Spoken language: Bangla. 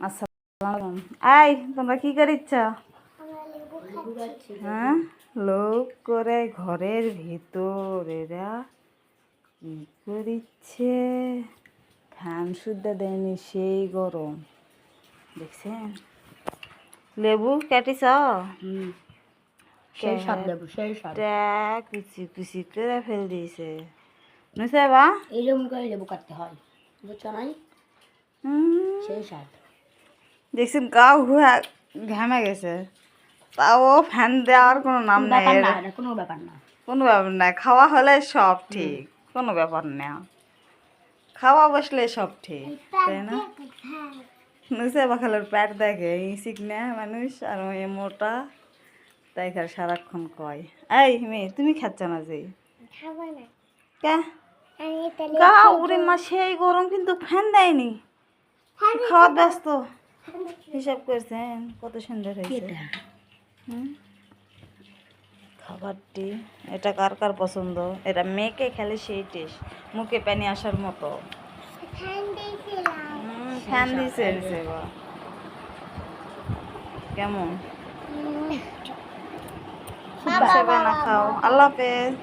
আসসালাম। এই তোমরা কি করিচ্ছ? হ্যাঁ, লোক করে ঘরের ভিতর এরা কি করিচ্ছে? ফ্যান শুদ্ধ দেয়নি, সেই গরম দেখছেন। লেবু কেটেছ? সেই স্বাদ লেবু, সেই স্বাদ। কুচি কুচি করে ফেল দিয়েছে। বুঝছে বা এইরকম করে লেবু কাটতে হয়, বুঝছো নাই? সেই স্বাদ। দেখছেন গাও ঘুরে ঘামে গেছে, তাও ফ্যান দেওয়ার কোনো নাম নেই। ব্যাপার না, এটা কোনো ব্যাপার না। কোনো ব্যাপার নাই, খাওয়া হলে সব ঠিক, কোনো ব্যাপার না। খাওয়া বসলে সব ঠিক, তাই না? নুসে বাখালের পেট দেখে ইসিক না মানুষ, আর ওই মোটা তাই খার সারাক্ষণ কয়। এই মেয়ে, তুমি খাচ্ছ না যে? কে গা উড়ে মা, সেই গরম কিন্তু ফ্যান দেয়নি, খাওয়ার ব্যস্ত। হিসাব করছেন কত সুন্দর হয়েছে খাবারটি। এটা কার কার পছন্দ? এটা মেয়েকে খেলে সেই টেস্ট, মুখে পানি আসার মতো। ফ্যান দিয়েছে কেমন সেবা না খাও। আল্লাহ হাফেজ।